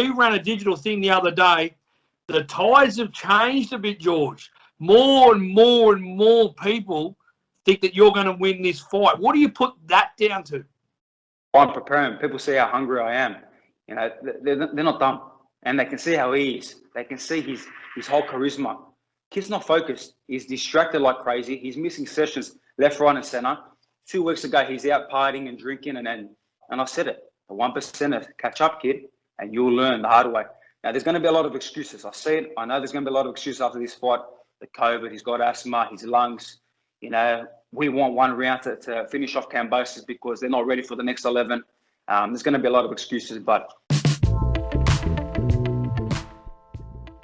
we ran a digital thing the other day. The tides have changed a bit, George. More and more people think that you're going to win this fight. What do you put that down to? I'm preparing. People see how hungry I am. You know, they're not dumb, and they can see how he is. They can see his whole charisma. Kid's not focused. He's distracted like crazy. He's missing sessions left, right, and center. 2 weeks ago, he's out partying and drinking, and I said it. The 1%ers, catch up, kid, and you'll learn the hard way. Now, there's going to be a lot of excuses. I see it. I know there's going to be a lot of excuses after this fight. The COVID, he's got asthma, his lungs. You know, we want one round to finish off Kambosos because they're not ready for the next 11. There's going to be a lot of excuses, but...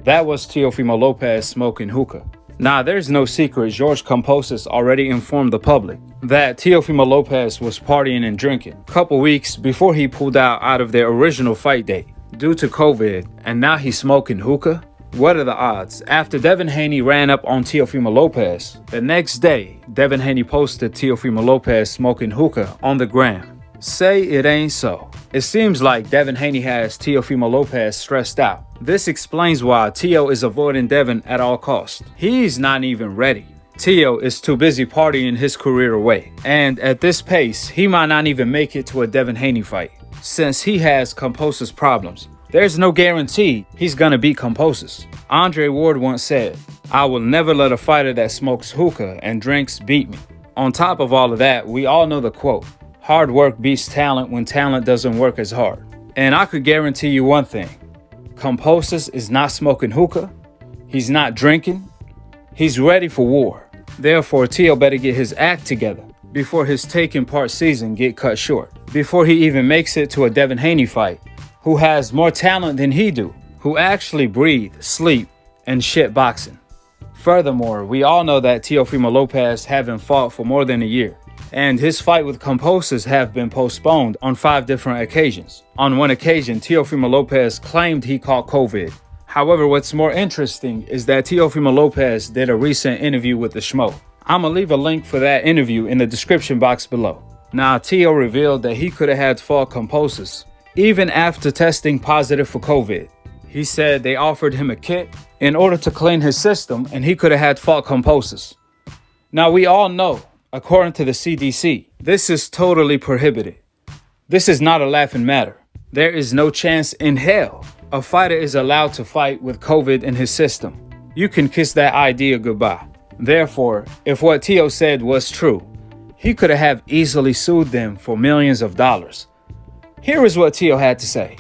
That was Teofimo Lopez smoking hookah. Now, there's no secret George Kambosos already informed the public that Teofimo Lopez was partying and drinking a couple weeks before he pulled out of their original fight date due to COVID, and now he's smoking hookah? What are the odds? After Devin Haney ran up on Teofimo Lopez, the next day, Devin Haney posted Teofimo Lopez smoking hookah on the gram. Say it ain't so. It seems like Devin Haney has Teofimo Lopez stressed out. This explains why Teo is avoiding Devin at all costs. He's not even ready. Teo is too busy partying his career away. And at this pace, he might not even make it to a Devin Haney fight. Since he has Kambosos problems, there's no guarantee he's gonna beat Kambosos. Andre Ward once said, "I will never let a fighter that smokes hookah and drinks beat me." On top of all of that, we all know the quote, "Hard work beats talent when talent doesn't work as hard." And I could guarantee you one thing, Kambosos is not smoking hookah, he's not drinking, he's ready for war. Therefore, Teo better get his act together before his taking part season get cut short, before he even makes it to a Devin Haney fight, who has more talent than he do, who actually breathe, sleep, and shit boxing. Furthermore, we all know that Teofimo Lopez haven't fought for more than a year, and his fight with Kambosos have been postponed on 5 different occasions. On one occasion, Teofimo Lopez claimed he caught COVID. However, what's more interesting is that Teofimo Lopez did a recent interview with the Schmo. I'ma leave a link for that interview in the description box below. Now, Teo revealed that he could have had fought Kambosos even after testing positive for COVID. He said they offered him a kit in order to clean his system and he could have had fought Kambosos. Now, we all know, according to the CDC, this is totally prohibited. This is not a laughing matter. There is no chance in hell a fighter is allowed to fight with COVID in his system. You can kiss that idea goodbye. Therefore, if what Teo said was true, he could have easily sued them for millions of dollars. Here is what Teo had to say.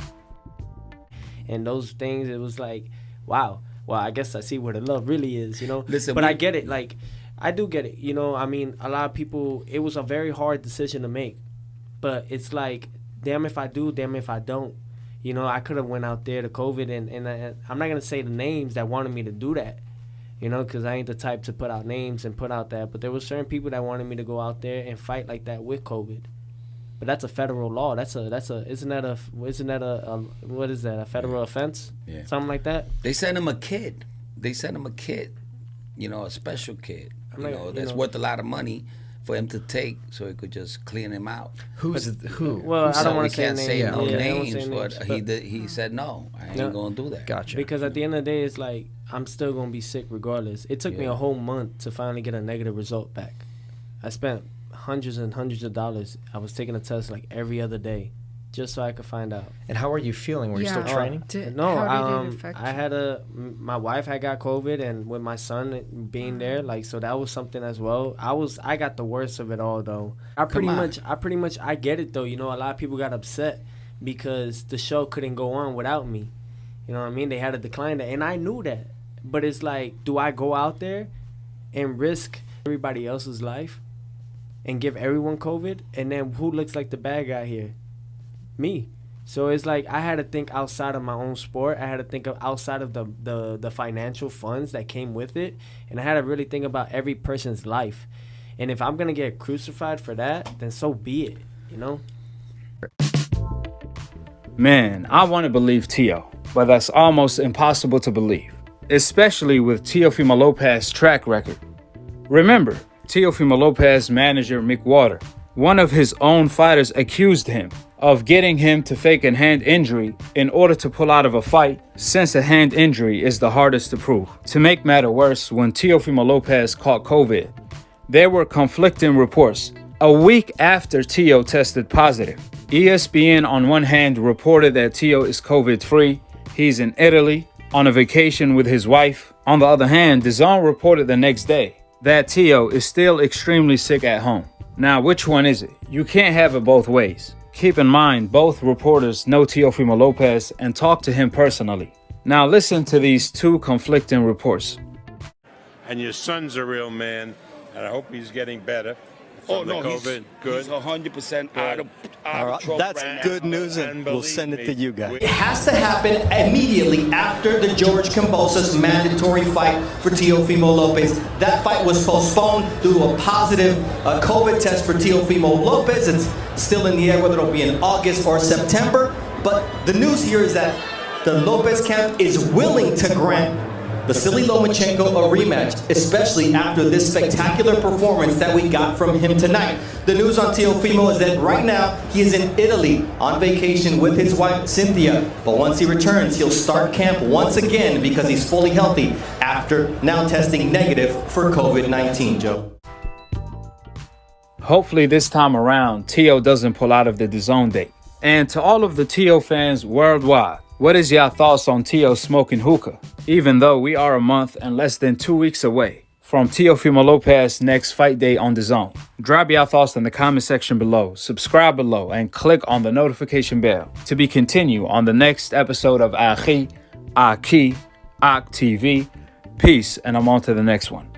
And those things, it was like, wow. Well, I guess I see where the love really is, you know. Listen, but I get it. Like, I do get it. You know, I mean, a lot of people, it was a very hard decision to make. But it's like, damn if I do, damn if I don't. You know, I could have went out there to COVID, and I'm not going to say the names that wanted me to do that, you know, because I ain't the type to put out names and put out that. But there were certain people that wanted me to go out there and fight like that with COVID. But that's a federal law. Isn't that a what is that, a federal offense? Yeah. Something like that? They sent him a kit. You know, a special kit. That's worth a lot of money for him to take, so he could just clean him out. Who? Well, I don't want to say names. Say no names, names, but he said no. I ain't gonna do that. Gotcha. Because at the end of the day, it's like I'm still gonna be sick regardless. It took me a whole month to finally get a negative result back. I spent hundreds and hundreds of dollars. I was taking a test like every other day, just so I could find out. And how are you feeling? Were you still training? My wife had got COVID, and with my son being there, like, so that was something as well. I got the worst of it all though. I pretty much I get it though. You know, a lot of people got upset because the show couldn't go on without me. You know what I mean? They had to decline that, and I knew that. But it's like, do I go out there and risk everybody else's life and give everyone COVID, and then who looks like the bad guy here? Me. So it's like I had to think outside of my own sport. I had to think of outside of the financial funds that came with it, and I had to really think about every person's life. And if I'm gonna get crucified for that, then so be it, you know? Man, I want to believe Teo, but that's almost impossible to believe, especially with Teofimo Lopez's track record. Remember, Teofimo Lopez's manager, Mick Water, one of his own fighters accused him of getting him to fake a hand injury in order to pull out of a fight, since a hand injury is the hardest to prove. To make matter worse, when Teofimo Lopez caught COVID, there were conflicting reports. A week after Teo tested positive, ESPN on one hand reported that Teo is COVID-free, he's in Italy on a vacation with his wife. On the other hand, DAZN reported the next day that Teo is still extremely sick at home. Now, which one is it? You can't have it both ways. Keep in mind, both reporters know Teofimo Lopez and talk to him personally. Now listen to these two conflicting reports. And your son's a real man, and I hope he's getting better. Oh, no, COVID. Good. He's 100% out of trouble. That's good news, and we'll send it to you guys. It has to happen immediately after the George Kambosos mandatory fight for Teofimo Lopez. That fight was postponed due to a positive COVID test for Teofimo Lopez. It's still in the air whether it'll be in August or September. But the news here is that the Lopez camp is willing to grant Vasily Lomachenko a rematch, especially after this spectacular performance that we got from him tonight. The news on Teofimo is that right now he is in Italy on vacation with his wife Cynthia. But once he returns, he'll start camp once again because he's fully healthy after now testing negative for COVID-19, Joe. Hopefully this time around, Teo doesn't pull out of the DAZN date. And to all of the Teo fans worldwide, what is your thoughts on Teo smoking hookah? Even though we are a month and less than 2 weeks away from Teofimo Lopez's next fight day on DAZN. Drop your thoughts in the comment section below, subscribe below, and click on the notification bell to be continued on the next episode of Akhi, Akhi, TV. Peace, and I'm on to the next one.